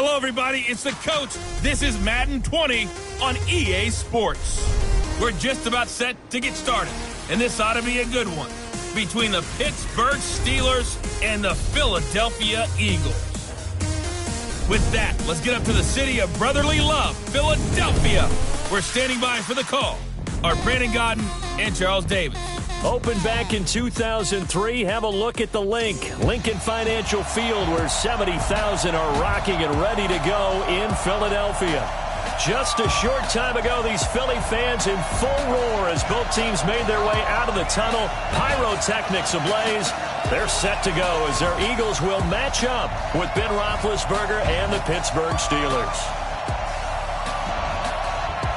Hello, everybody. It's the coach. This is Madden 20 on EA Sports. We're just about set to get started, and this ought to be a good one between the Pittsburgh Steelers and the Philadelphia Eagles. With that, let's get up to the city of brotherly love, Philadelphia. We're standing by for the call are Brandon Gaudin and Charles Davis. Opened back in 2003. Have a look at the Lincoln Financial Field, where 70,000 are rocking and ready to go in Philadelphia. Just a short time ago, these Philly fans in full roar as both teams made their way out of the tunnel. Pyrotechnics ablaze. They're set to go as their Eagles will match up with Ben Roethlisberger and the Pittsburgh Steelers.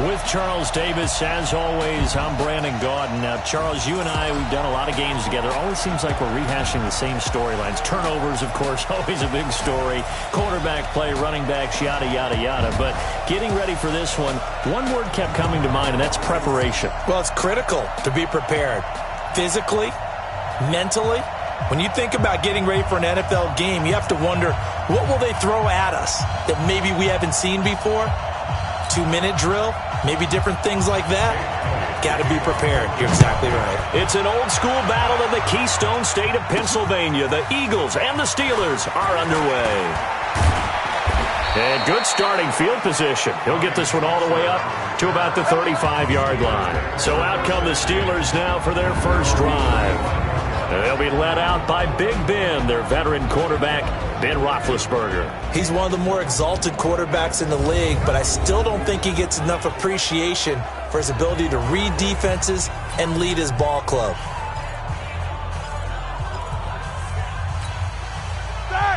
With Charles Davis, as always, I'm Brandon Gaudin. Now, Charles, you and I, we've done a lot of games together. Always seems like we're rehashing the same storylines. Turnovers, of course, always a big story. Quarterback play, running backs, yada, yada, yada. But getting ready for this one word kept coming to mind, and that's preparation. Well, it's critical to be prepared physically, mentally. When you think about getting ready for an NFL game, you have to wonder, what will they throw at us that maybe we haven't seen before? 2-minute drill, maybe different things like that. Got to be prepared. You're exactly right. It's an old-school battle in the Keystone State of Pennsylvania. The Eagles and the Steelers are underway. And good starting field position. He'll get this one all the way up to about the 35-yard line. So out come the Steelers now for their first drive. They'll be led out by Big Ben, their veteran quarterback, Ben Roethlisberger. He's one of the more exalted quarterbacks in the league, but I still don't think he gets enough appreciation for his ability to read defenses and lead his ball club.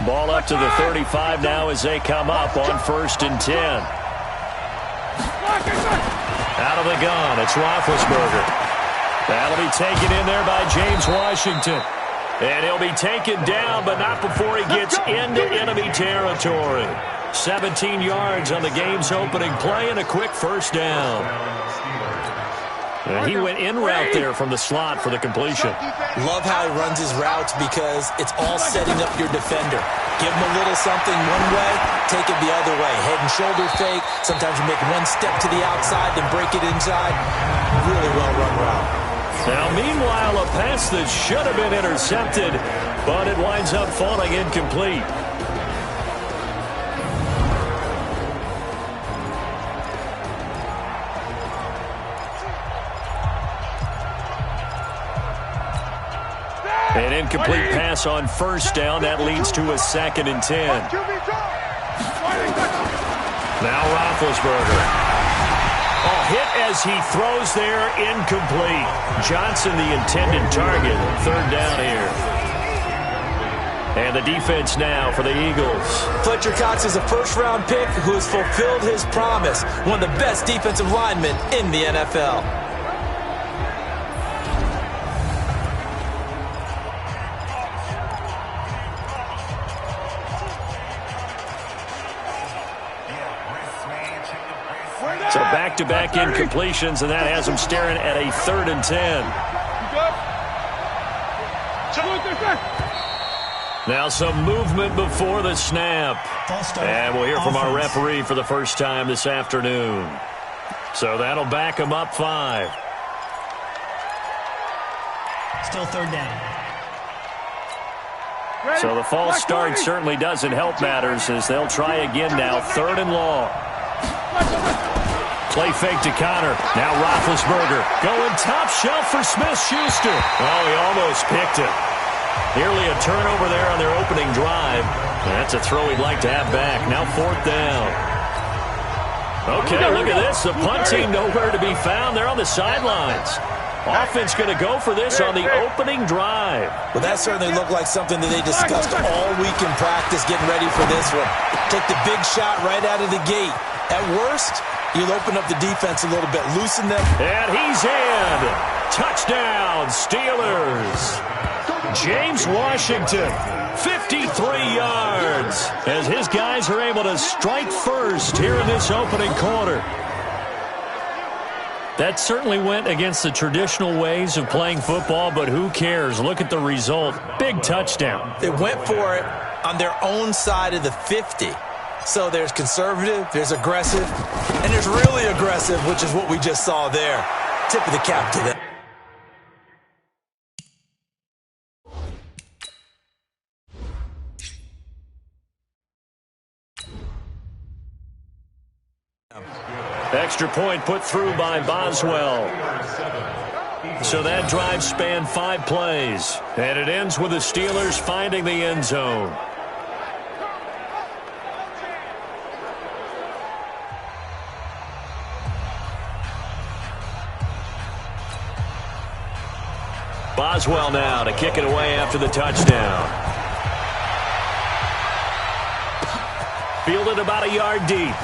Ball up to the 35 now as they come up on 1st and 10. Out of the gun, it's Roethlisberger. That'll be taken in there by James Washington. And he'll be taken down, but not before he gets into enemy territory. 17 yards on the game's opening play and a quick first down. And he went in route there from the slot for the completion. Love how he runs his routes because it's all setting up your defender. Give him a little something one way, take it the other way. Head and shoulder fake. Sometimes you make one step to the outside, then break it inside. Really well-run route. Now, meanwhile, a pass that should have been intercepted, but it winds up falling incomplete. An incomplete pass on first down. That leads to a 2nd and 10. Now Roethlisberger. Hit as he throws there, incomplete. Johnson, the intended target. 3rd down here. And the defense now for the Eagles. Fletcher Cox is a first-round pick who has fulfilled his promise. One of the best defensive linemen in the NFL. So back-to-back incompletions, and that has him staring at a 3rd and 10. Now some movement before the snap. And we'll hear from our referee for the first time this afternoon. So that'll back him up 5. Still 3rd down. So the false start certainly doesn't help matters as they'll try again now. 3rd and long. Play fake to Connor. Now Roethlisberger going top shelf for Smith-Schuster. Oh, he almost picked it. Nearly a turnover there on their opening drive. That's a throw he'd like to have back. Now 4th down. Okay, look at this. The punt team nowhere to be found. They're on the sidelines. Offense going to go for this on the opening drive. Well, that certainly looked like something that they discussed all week in practice, getting ready for this one. Take the big shot right out of the gate. At worst, you'll open up the defense a little bit, loosen them. And he's in. Touchdown, Steelers. James Washington, 53 yards, as his guys are able to strike first here in this opening quarter. That certainly went against the traditional ways of playing football, but who cares? Look at the result. Big touchdown. They went for it on their own side of the 50. So there's conservative, there's aggressive, and there's really aggressive, which is what we just saw there. Tip of the cap to them. Extra point put through by Boswell. So that drive spanned 5 plays, and it ends with the Steelers finding the end zone. Boswell now to kick it away after the touchdown. Fielded about a yard deep.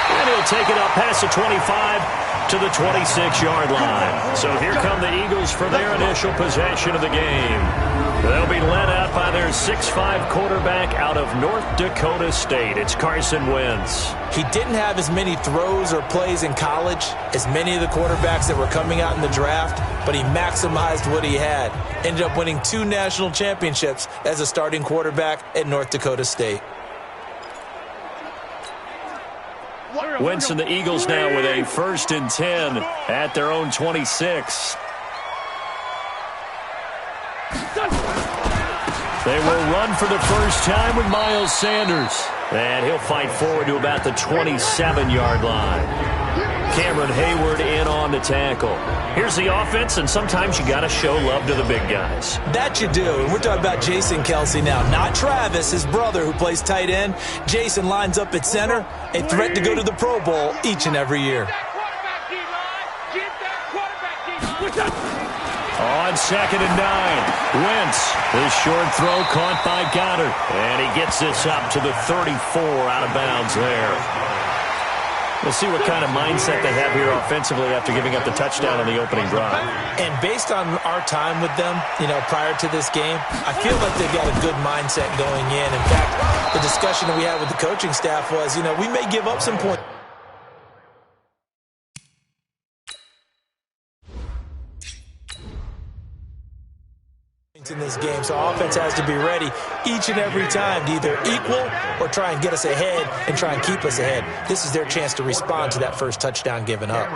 And he'll take it up past the 25 to the 26-yard line. So here come the Eagles for their initial possession of the game. They'll be led out by their 6'5" quarterback out of North Dakota State. It's Carson Wentz. He didn't have as many throws or plays in college as many of the quarterbacks that were coming out in the draft, but he maximized what he had. Ended up winning 2 national championships as a starting quarterback at North Dakota State. Wentz and the Eagles now with a 1st and 10 at their own 26. They will run for the first time with Miles Sanders. And he'll fight forward to about the 27-yard line. Cameron Hayward in on the tackle. Here's the offense, and sometimes you got to show love to the big guys. That you do. And we're talking about Jason Kelce now, not Travis, his brother, who plays tight end. Jason lines up at center, a threat to go to the Pro Bowl each and every year. On 2nd and 9, Wentz. His short throw caught by Goddard. And he gets this up to the 34 out of bounds there. We'll see what kind of mindset they have here offensively after giving up the touchdown on the opening drive. And based on our time with them, prior to this game, I feel like they've got a good mindset going in. In fact, the discussion that we had with the coaching staff was, we may give up some points. In this game, so offense has to be ready each and every time to either equal or try and get us ahead and try and keep us ahead. This is their chance to respond to that first touchdown given up.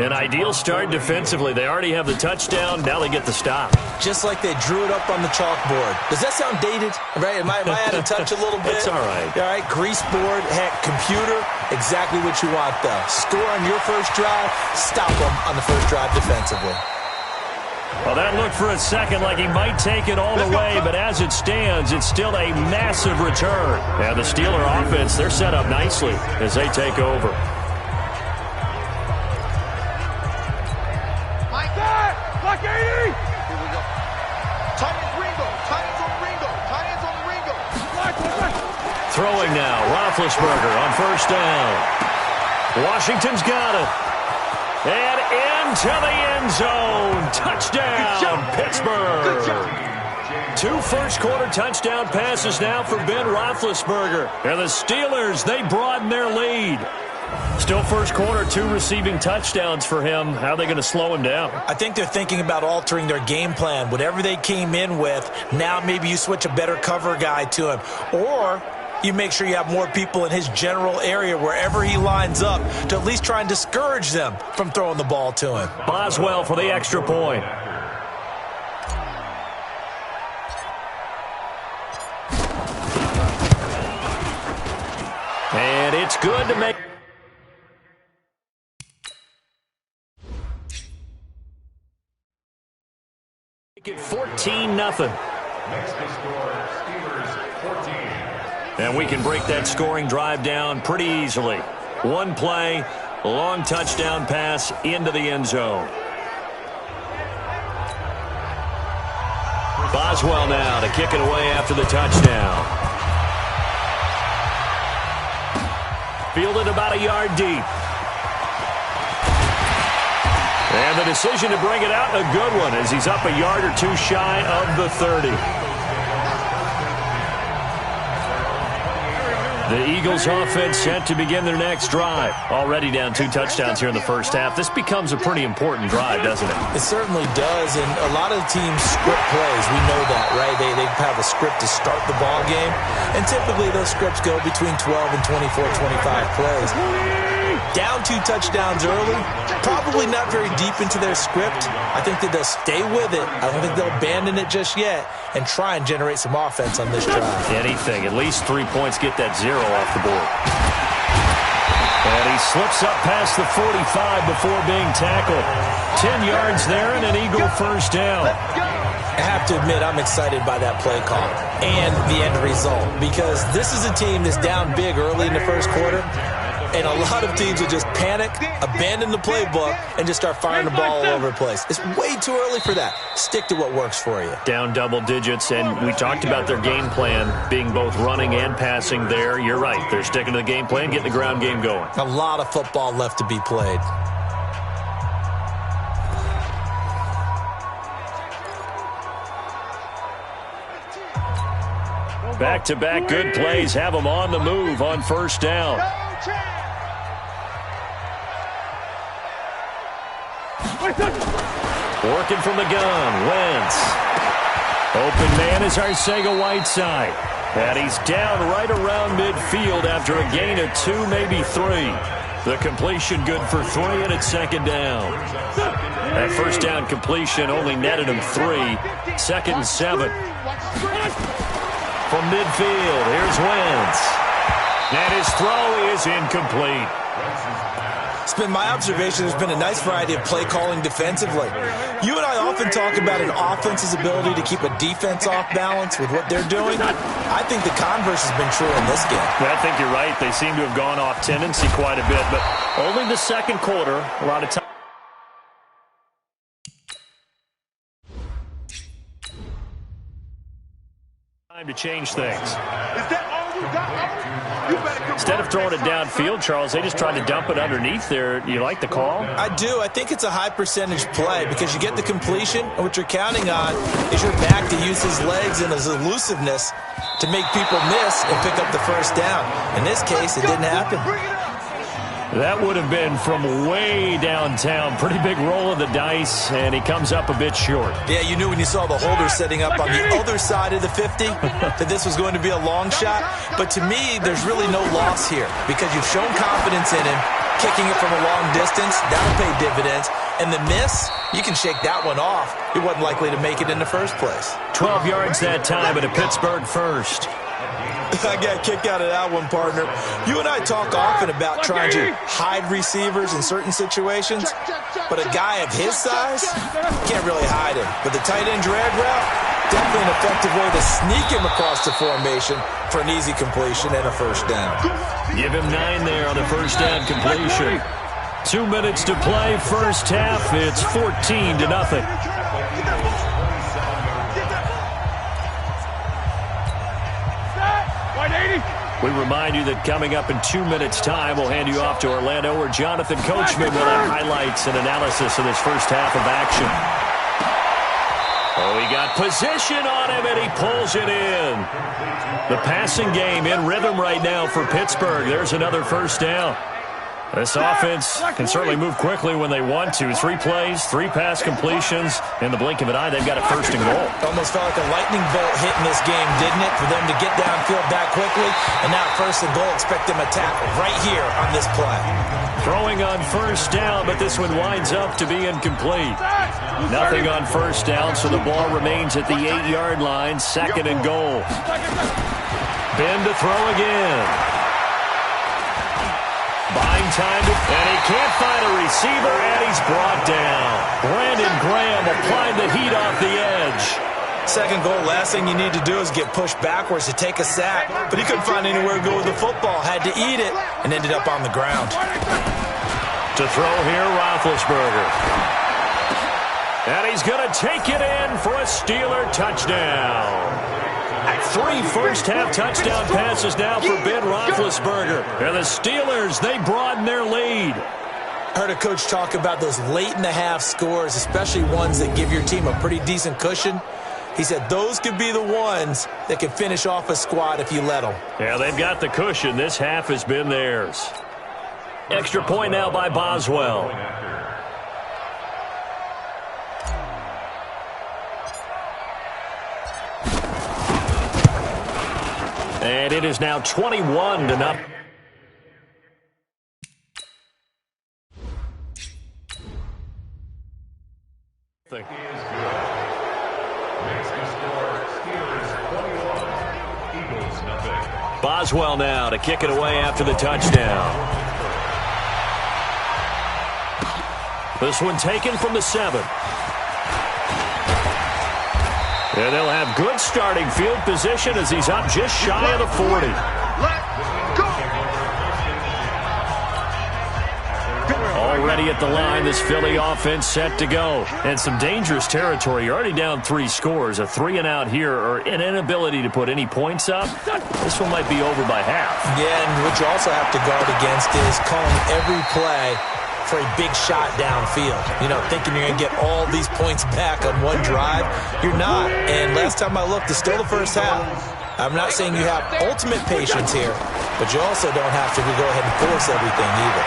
An ideal start defensively. They already have the touchdown. Now they get the stop. Just like they drew it up on the chalkboard. Does that sound dated? Right? Am I out of touch a little bit? It's all right. All right, grease board, heck, computer, exactly what you want though. Score on your first drive, stop them on the first drive defensively. Well, that looked for a second like he might take it all the way, but as it stands, it's still a massive return. And the Steeler offense, they're set up nicely as they take over. Like that! Like 80! Here we go. Tight ends Ringo. Tight ends on Ringo. Tight ends on Ringo. Throwing now, Roethlisberger on 1st down. Washington's got it. And into the end zone. Touchdown, Pittsburgh. 2 first-quarter touchdown passes now for Ben Roethlisberger. And the Steelers, they broaden their lead. Still first quarter, 2 receiving touchdowns for him. How are they going to slow him down? I think they're thinking about altering their game plan. Whatever they came in with, now maybe you switch a better cover guy to him. Or you make sure you have more people in his general area wherever he lines up to at least try and discourage them from throwing the ball to him. Boswell for the extra point. And it's good to make it 14-0. Next to score, Steelers 14. And we can break that scoring drive down pretty easily. 1 play, long touchdown pass into the end zone. Boswell now to kick it away after the touchdown. Fielded about a yard deep. And the decision to bring it out, a good one, as he's up a yard or 2 shy of the 30. The Eagles offense set to begin their next drive. Already down 2 touchdowns here in the first half. This becomes a pretty important drive, doesn't it? It certainly does, and a lot of teams script plays. We know that, right? They have a script to start the ball game, and typically those scripts go between 12 and 24, 25 plays. Down 2 touchdowns early, probably not very deep into their script. I think that they'll stay with it. I don't think they'll abandon it just yet and try and generate some offense on this drive. Anything. At least 3 points, get that 0 off the board. And he slips up past the 45 before being tackled. 10 yards there and an Eagle first down. I have to admit, I'm excited by that play call and the end result, because this is a team that's down big early in the first quarter, and a lot of teams will just panic, abandon the playbook, and just start firing the ball all over the place. It's way too early for that. Stick to what works for you. Down double digits, and we talked about their game plan being both running and passing there. You're right. They're sticking to the game plan, getting the ground game going. A lot of football left to be played. Back-to-back good plays have them on the move on first down. Working from the gun, Wentz. Open man is Arcega-Whiteside. And he's down right around midfield after a gain of 2, maybe 3. The completion good for 3, and it's second down. That first down completion only netted him 3. Second and 7. From midfield, here's Wentz. And his throw is incomplete. It's been my observation there's been a nice variety of play calling defensively. You and I often talk about an offense's ability to keep a defense off balance with what they're doing. I think the converse has been true in this game. Well, I think you're right. They seem to have gone off tendency quite a bit, but only the second quarter. A lot of time. Time to change things. Instead of throwing it downfield, Charles, they just tried to dump it underneath there. You like the call? I do. I think it's a high percentage play because you get the completion, and what you're counting on is your back to use his legs and his elusiveness to make people miss and pick up the first down. In this case, it didn't happen. That would have been from way downtown. Pretty big roll of the dice, and he comes up a bit short. Yeah, you knew when you saw the holder setting up on the other side of the 50 that this was going to be a long shot. But to me, there's really no loss here because you've shown confidence in him, kicking it from a long distance. That'll pay dividends. And the miss, you can shake that one off. He wasn't likely to make it in the first place. 12 yards that time, and a Pittsburgh first. I got a kick out of that one, partner. You and I talk often about trying to hide receivers in certain situations, but a guy of his size can't really hide him. But the tight end drag route, definitely an effective way to sneak him across the formation for an easy completion and a first down. Give him 9 there on the first down completion. 2 minutes to play, first half. It's 14-0. We remind you that coming up in 2 minutes' time, we'll hand you off to Orlando, where Jonathan Coachman will have highlights and analysis of this first half of action. Oh, he got position on him, and he pulls it in. The passing game in rhythm right now for Pittsburgh. There's another first down. This offense can certainly move quickly when they want to. 3 plays, 3 pass completions. In the blink of an eye, they've got a first and goal. Almost felt like a lightning bolt hit in this game, didn't it? For them to get downfield that quickly. And now first and goal, expect them to tackle right here on this play. Throwing on first down, but this one winds up to be incomplete. Nothing on first down, so the ball remains at the 8-yard line. Second and goal. Ben to throw again. Buying time, and he can't find a receiver, and he's brought down. Brandon Graham applied the heat off the edge. Second goal, last thing you need to do is get pushed backwards to take a sack. But he couldn't find anywhere to go with the football, had to eat it, and ended up on the ground. To throw here, Roethlisberger. And he's going to take it in for a Steeler touchdown. 3 first-half touchdown passes now for Ben Roethlisberger. And the Steelers, they broaden their lead. I heard a coach talk about those late-in-the-half scores, especially ones that give your team a pretty decent cushion. He said those could be the ones that can finish off a squad if you let them. Yeah, they've got the cushion. This half has been theirs. Extra point now by Boswell. And it is now 21-0. Boswell now to kick it away after the touchdown. This one taken from the 7. And they'll have good starting field position as he's up just shy of the 40. Already at the line, this Philly offense set to go. And some dangerous territory. You're already down 3 scores. A 3-and-out here or an inability to put any points up. This one might be over by half. Yeah, and what you also have to guard against is calling every play for a big shot downfield. You know, thinking you're going to get all these points back on one drive. You're not. And last time I looked, it's still the first half. I'm not saying you have ultimate patience here, but you also don't have to go ahead and force everything either.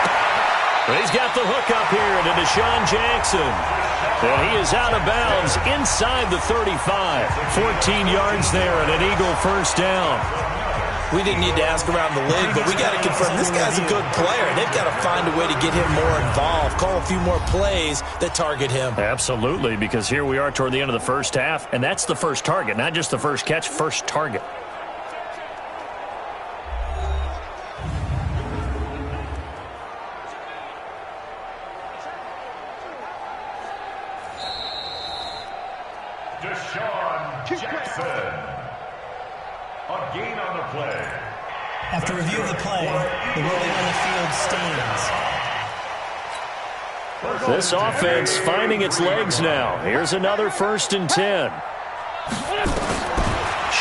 But he's got the hook up here to Deshaun Jackson. And he is out of bounds inside the 35. 14 yards there and an Eagle first down. We didn't need to ask around the league, but we got to confirm this guy's a good player. They've got to find a way to get him more involved, call a few more plays that target him. Absolutely, because here we are toward the end of the first half, and that's the first target, not just the first catch, first target. Deshaun Jackson. A gain on the play. After review of the play, the ruling on the field stands. This offense finding its legs now. Here's another 1st and 10.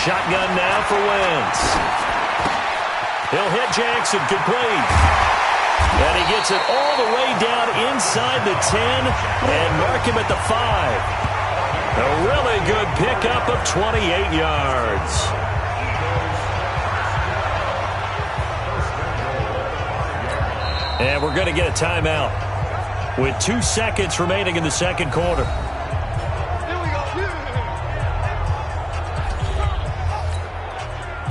Shotgun now for Wentz. He'll hit Jackson, complete. And he gets it all the way down inside the 10 and mark him at the 5. A really good pickup of 28 yards. And we're going to get a timeout with 2 seconds remaining in the second quarter.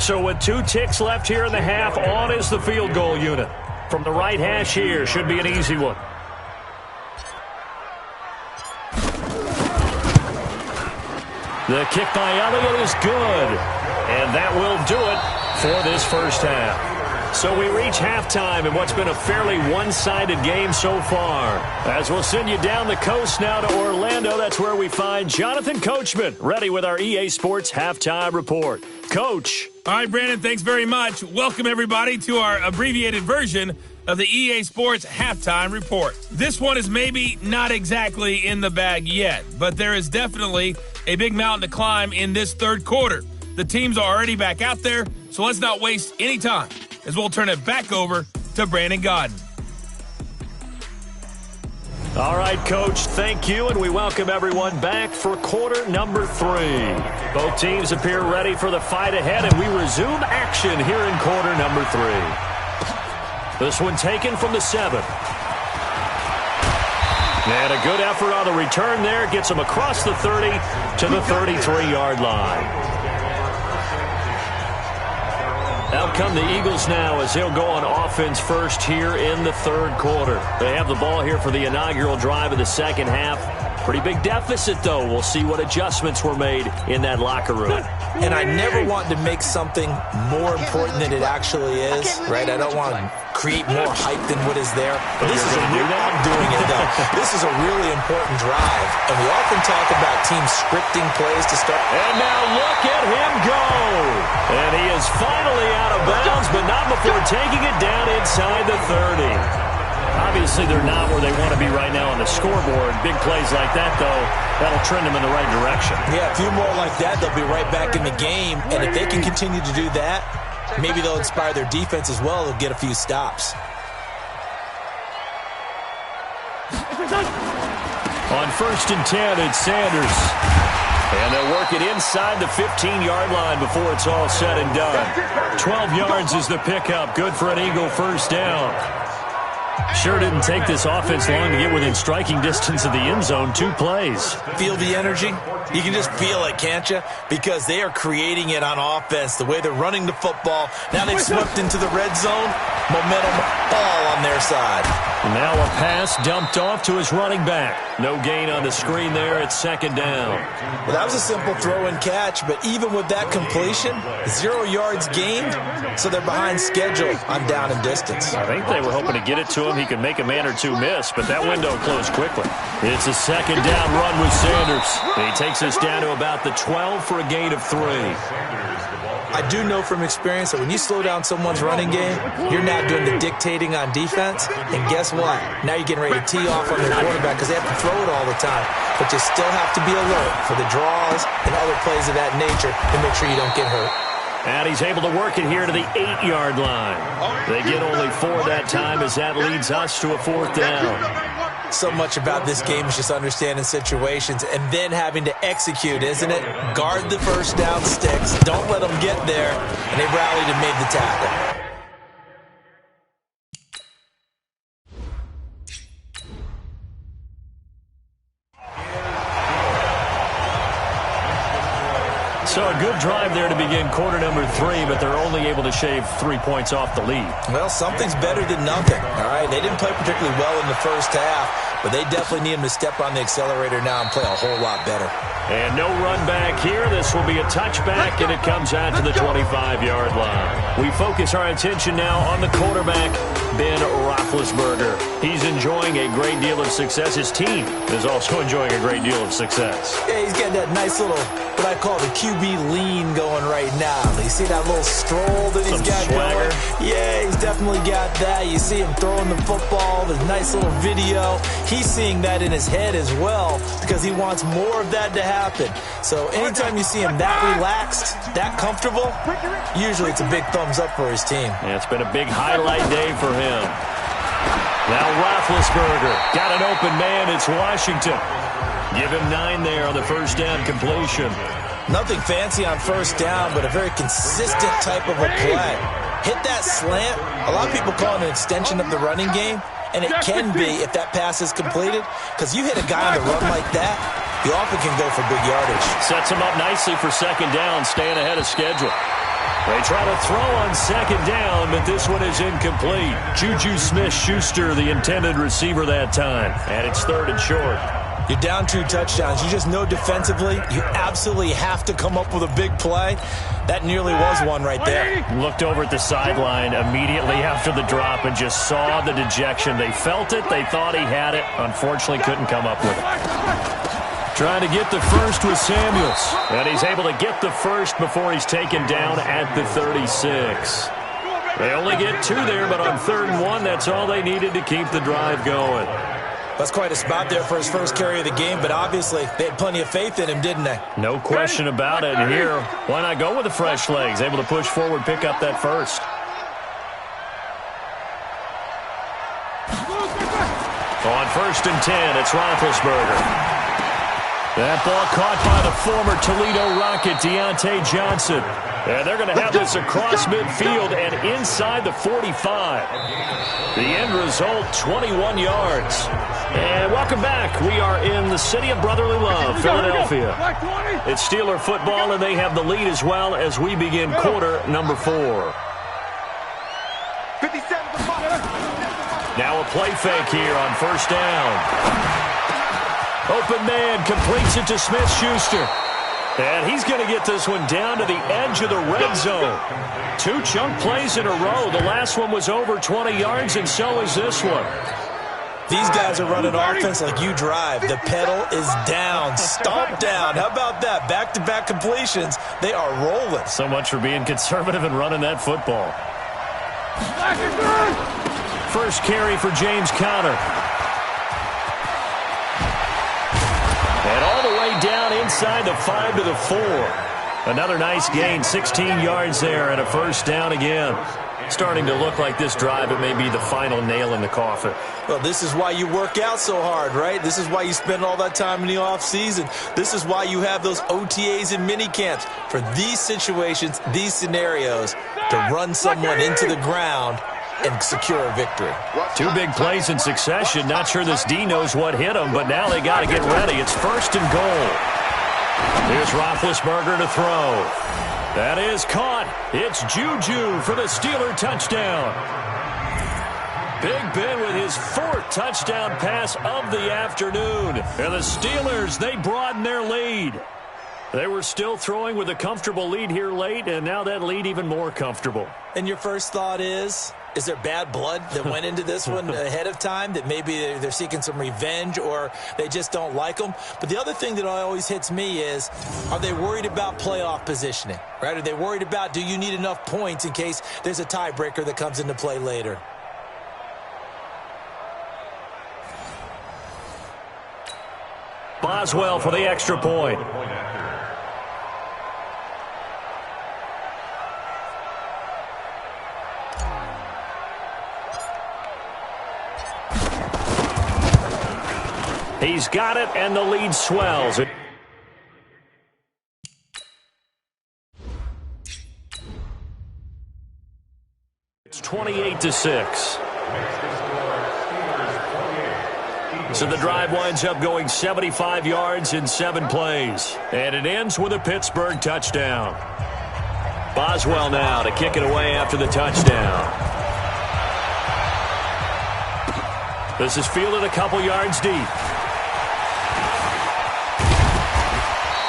So with 2 ticks left here in the half, on is the field goal unit. From the right hash here, should be an easy one. The kick by Elliott is good. And that will do it for this first half. So we reach halftime in what's been a fairly one-sided game so far. As we'll send you down the coast now to Orlando, that's where we find Jonathan Coachman, ready with our EA Sports Halftime Report. Coach. All right, Brandon, thanks very much. Welcome, everybody, to our abbreviated version of the EA Sports Halftime Report. This one is maybe not exactly in the bag yet, but there is definitely a big mountain to climb in this third quarter. The teams are already back out there, so let's not waste any time, as we'll turn it back over to Brandon Gaudin. All right, Coach, thank you, and we welcome everyone back for quarter number 3. Both teams appear ready for the fight ahead, and we resume action here in quarter number 3. This one taken from the 7. And a good effort on the return there. Gets him across the 30 to the 33-yard line. Out come the Eagles now as they'll go on offense first here in the third quarter. They have the ball here for the inaugural drive of the second half. Pretty big deficit, though. We'll see what adjustments were made in that locker room. And I never want to make something more important than it actually is, right? I don't want to create more hype than what is there. But this is I'm doing it, though. This is a really important drive. And we often talk about teams scripting plays to start. And now look at him go. And he is finally out of bounds, but not before taking it down inside the 30. Obviously, they're not where they want to be right now on the scoreboard. Big plays like that, though, that'll trend them in the right direction. Yeah, a few more like that, they'll be right back in the game. And if they can continue to do that, maybe they'll inspire their defense as well. They'll get a few stops. On 1st and 10, it's Sanders. And they'll work it inside the 15-yard line before it's all said and done. 12 yards is the pickup. Good for an Eagle first down. Sure didn't take this offense long to get within striking distance of the end zone. 2 plays. Feel the energy? You can just feel it, can't you? Because they are creating it on offense. The way they're running the football. Now they've swept into the red zone. Momentum all on their side. Now a pass dumped off to his running back. No gain on the screen there. It's second down. Well, that was a simple throw and catch, but even with that completion, 0 yards gained, so they're behind schedule on down and distance. I think they were hoping to get it to him. He could make a man or two miss, but that window closed quickly. It's a second down run with Sanders. And he takes us down to about the 12 for a gain of 3. I do know from experience that when you slow down someone's running game, you're now doing the dictating on defense. And guess what? Now you're getting ready to tee off on their quarterback because they have to throw it all the time. But you still have to be alert for the draws and other plays of that nature to make sure you don't get hurt. And he's able to work it here to the 8-yard line. They get only 4 that time as that leads us to a 4th down. So much about this game is just understanding situations and then having to execute, isn't it? Guard the first down sticks. Don't let them get there. And they rallied and made the tackle. So a good drive there to begin quarter number 3, but they're only able to shave 3 points off the lead. Well, something's better than nothing, all right? They didn't play particularly well in the first half, but they definitely need them to step on the accelerator now and play a whole lot better. And no run back here. This will be a touchback, and it comes out to the 25-yard line. We focus our attention now on the quarterback, Ben Roethlisberger. He's enjoying a great deal of success. His team is also enjoying a great deal of success. Yeah, he's got that nice little, what I call the QB lean going right now. You see that little stroll that he's got swagger going? Yeah, he's definitely got that. You see him throwing the football, the nice little video. He's seeing that in his head as well because he wants more of that to happen. So anytime you see him that relaxed, that comfortable, usually it's a big thumbs up for his team. Yeah, it's been a big highlight day for him. Now Roethlisberger got an open man. It's Washington. Give him 9 there on the first down completion. Nothing fancy on first down, but a very consistent type of a play. Hit that slant. A lot of people call it an extension of the running game, and it can be if that pass is completed, because you hit a guy on the run like that, you often can go for big yardage. Sets him up nicely for second down, staying ahead of schedule. They try to throw on second down, but this one is incomplete. Juju Smith-Schuster, the intended receiver that time, and it's 3rd and short. You're down 2 touchdowns. You just know defensively you absolutely have to come up with a big play. That nearly was one right there. Looked over at the sideline immediately after the drop and just saw the dejection. They felt it. They thought he had it. Unfortunately, couldn't come up with it. Trying to get the first with Samuels. And he's able to get the first before he's taken down at the 36. They only get 2 there, but on 3rd and 1, that's all they needed to keep the drive going. That's quite a spot there for his first carry of the game, but obviously they had plenty of faith in him, didn't they? No question about it. And here, why not go with the fresh legs? Able to push forward, pick up that first. On 1st and 10, it's Roethlisberger. That ball caught by the former Toledo Rocket, Deontay Johnson. And they're going to have this across midfield and inside the 45. The end result, 21 yards. And welcome back. We are in the city of brotherly love, Philadelphia. It's Steeler football, and they have the lead as well as we begin quarter number 4. Now a play fake here on first down. Open man completes it to Smith-Schuster. And he's going to get this one down to the edge of the red zone. 2 chunk plays in a row. The last one was over 20 yards, and so is this one. These guys are running offense like you drive. The pedal is down, stomp down. How about that? Back-to-back completions. They are rolling. So much for being conservative and running that football. First carry for James Conner. And all the way down inside the 5 to the 4. Another nice gain, 16 yards there and a first down again. starting to look like this drive, it may be the final nail in the coffin. Well, this is why you work out so hard, right? This is why you spend all that time in the offseason. This is why you have those OTAs and mini camps for these situations, these scenarios, to run someone into the ground and secure a victory. Two big plays in succession. Not sure this D knows what hit him, but now they got to get ready. It's 1st and goal. Here's Roethlisberger to throw. That is caught. It's Juju for the Steeler touchdown. Big Ben with his 4th touchdown pass of the afternoon. And the Steelers, they broaden their lead. They were still throwing with a comfortable lead here late, and now that lead even more comfortable. And your first thought is there bad blood that went into this one ahead of time, that maybe they're seeking some revenge or they just don't like them? But the other thing that always hits me is, are they worried about playoff positioning, right? Are they worried about, do you need enough points in case there's a tiebreaker that comes into play later? Boswell for the extra point. He's got it, and the lead swells. It's 28-6. So the drive winds up going 75 yards in 7 plays. And it ends with a Pittsburgh touchdown. Boswell now to kick it away after the touchdown. This is fielded a couple yards deep.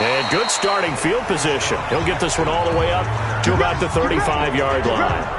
And good starting field position. He'll get this one all the way up to about the 35-yard line.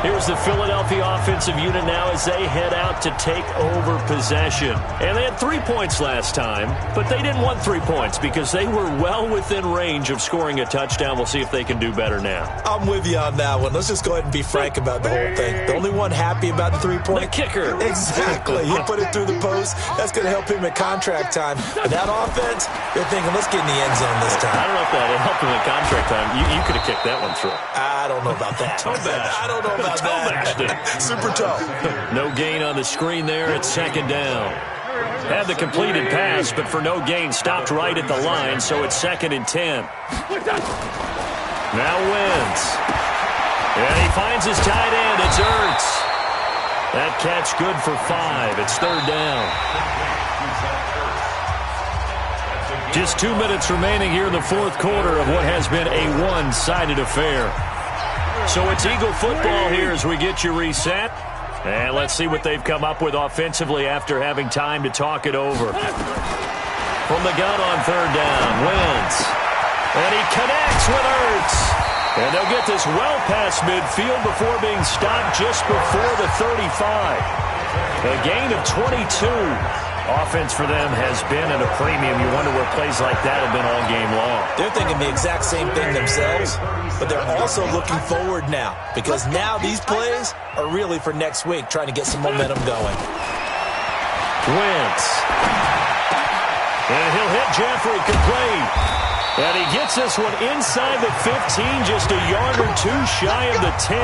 Here's the Philadelphia offensive unit now as they head out to take over possession. And they had 3 points last time, but they didn't want 3 points because they were well within range of scoring a touchdown. We'll see if they can do better now. I'm with you on that one. Let's just go ahead and be frank about the whole thing. The only one happy about the 3-point? The kicker. Exactly. He put it through the post. That's going to help him at contract time. But that offense, they're thinking, let's get in the end zone this time. I don't know if that helped him at contract time. You could have kicked that one through. I don't know about that. I don't know about that. Super tough. No gain on the screen there. It's 2nd down. Had the completed pass, but for no gain, stopped right at the line, so it's 2nd and 10. Now Wentz. And he finds his tight end. It's Ertz. That catch good for 5. It's 3rd down. Just 2 minutes remaining here in the 4th quarter of what has been a one-sided affair. So it's Eagle football here as we get you reset. And let's see what they've come up with offensively after having time to talk it over. From the gun on 3rd down, Wentz. And he connects with Ertz. And they'll get this well past midfield before being stopped just before the 35. A gain of 22. Offense for them has been at a premium. You wonder where plays like that have been all game long. They're thinking the exact same thing themselves, but they're also looking forward now because now these plays are really for next week, trying to get some momentum going. Wentz. And he'll hit Jeffrey complete. And he gets this one inside the 15, just a yard or 2 shy of the 10.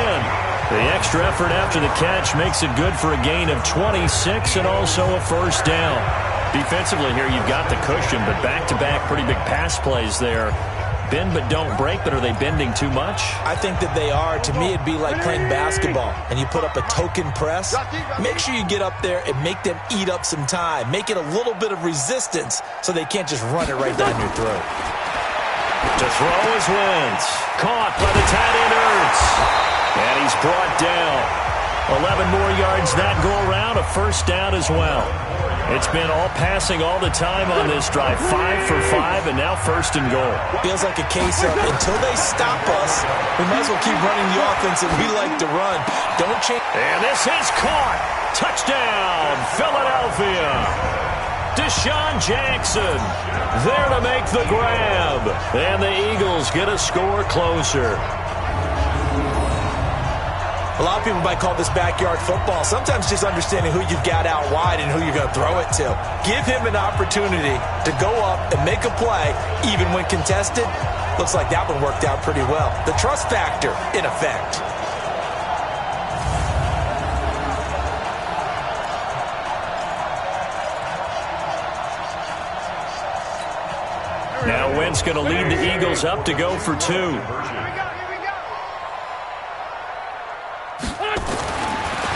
The extra effort after the catch makes it good for a gain of 26 and also a 1st down. Defensively here, you've got the cushion, but back-to-back pretty big pass plays there. Bend but don't break, but are they bending too much? I think that they are. To me, it'd be like playing basketball, and you put up a token press. Make sure you get up there and make them eat up some time. Make it a little bit of resistance so they can't just run it right down your throat. To throw is Wentz. Caught by the tight end Ertz. And he's brought down. 11 more yards that go around. A 1st down as well. It's been all passing all the time on this drive. 5 for 5, and now 1st and goal. Feels like a case of until they stop us, we might as well keep running the offense that we like to run. Don't change. And this is caught. Touchdown, Philadelphia. Deshaun Jackson there to make the grab. And the Eagles get a score closer. A lot of people might call this backyard football. Sometimes just understanding who you've got out wide and who you're going to throw it to. Give him an opportunity to go up and make a play, even when contested. Looks like that one worked out pretty well. The trust factor in effect. Now Wentz going to lead the Eagles up to go for 2.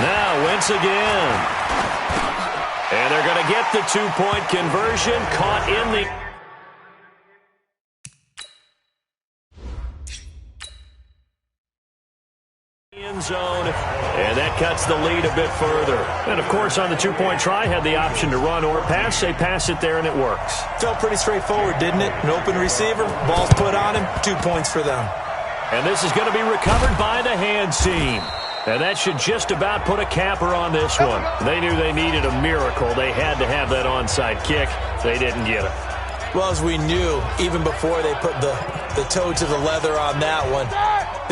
Now Wentz again. And they're going to get the 2-point conversion. Caught in the end zone. And that cuts the lead a bit further. And, of course, on the 2-point try, had the option to run or pass. They pass it there, and it works. Felt pretty straightforward, didn't it? An open receiver, ball's put on him, 2 points for them. And this is going to be recovered by the hands team. And that should just about put a capper on this one. They knew they needed a miracle. They had to have that onside kick. They didn't get it. Well, as we knew, even before they put the toe to the leather on that one,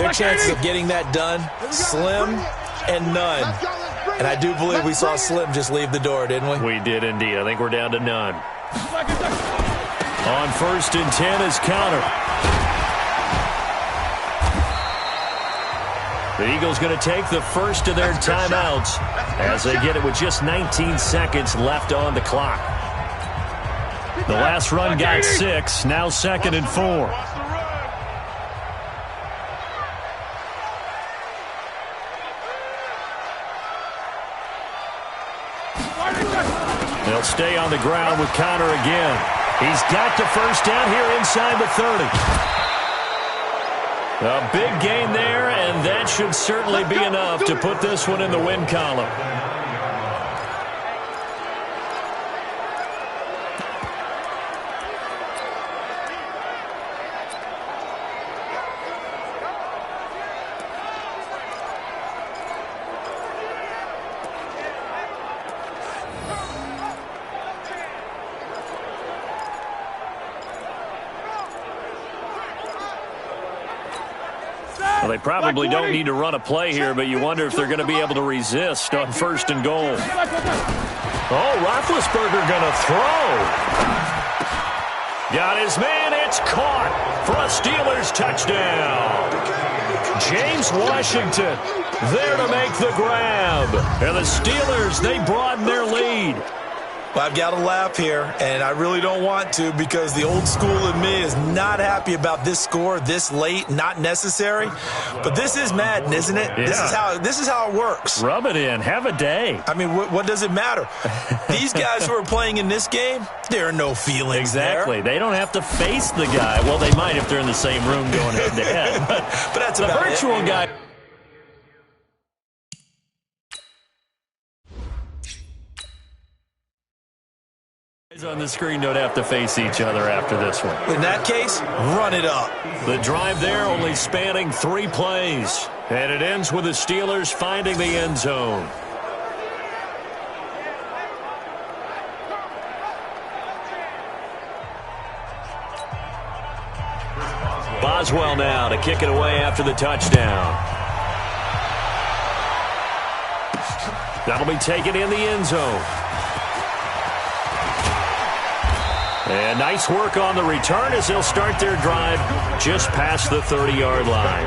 their chances of getting that done, slim and none. And I do believe we saw Slim just leave the door, didn't we? We did indeed. I think we're down to none. On 1st and 10 is counter. The Eagles going to take the first of their timeouts as they get it with just 19 seconds left on the clock. The last run got 6, now 2nd and 4. They'll stay on the ground with Conner again. He's got the first down here inside the 30. A big gain there, and that should certainly be enough to put this one in the win column. Well, they probably don't need to run a play here, but you wonder if they're going to be able to resist on 1st and goal. Oh, Roethlisberger going to throw. Got his man. It's caught for a Steelers touchdown. James Washington there to make the grab. And the Steelers, they broaden their lead. Well, I've got to laugh here, and I really don't want to because the old school in me is not happy about this score this late, not necessary. But this is Madden, isn't it? Yeah. This is how it works. Rub it in. Have a day. I mean, what does it matter? These guys who are playing in this game, there are no feelings Exactly. there. They don't have to face the guy. Well, they might if they're in the same room going head-to-head. But that's the about virtual it. guy. On the screen don't have to face each other after this one. In that case, run it up. The drive there only spanning 3 plays. And it ends with the Steelers finding the end zone. Boswell now to kick it away after the touchdown. That'll be taken in the end zone. And nice work on the return as they'll start their drive just past the 30-yard line.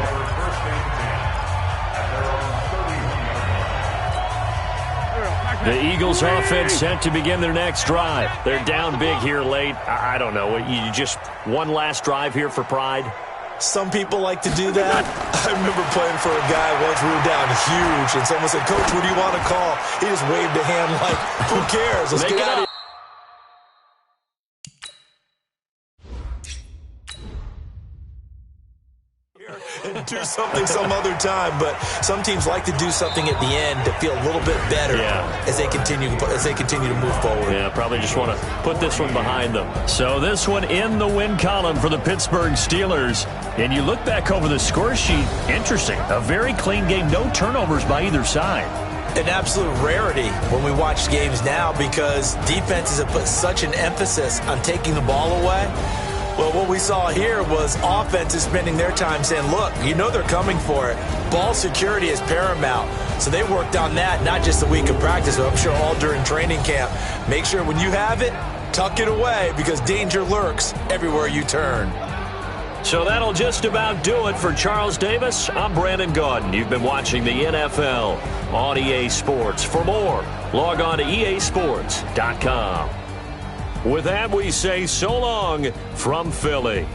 The Eagles offense set to begin their next drive. They're down big here late. I don't know. You just one last drive here for pride? Some people like to do that. I remember playing for a guy once we were down huge, and someone said, "Coach, what do you want to call?" He just waved a hand like, who cares? Let's get out of here. And do something some other time, but some teams like to do something at the end to feel a little bit better as they continue to move forward. Yeah, probably just want to put this one behind them. So this one in the win column for the Pittsburgh Steelers. And you look back over the score sheet, interesting. A very clean game, no turnovers by either side. An absolute rarity when we watch games now because defenses have put such an emphasis on taking the ball away. Well, what we saw here was offenses spending their time saying, look, you know they're coming for it. Ball security is paramount. So they worked on that not just a week of practice, but I'm sure all during training camp. Make sure when you have it, tuck it away because danger lurks everywhere you turn. So that'll just about do it for Charles Davis. I'm Brandon Gaudin. You've been watching the NFL on EA Sports. For more, log on to easports.com. With that, we say so long from Philly.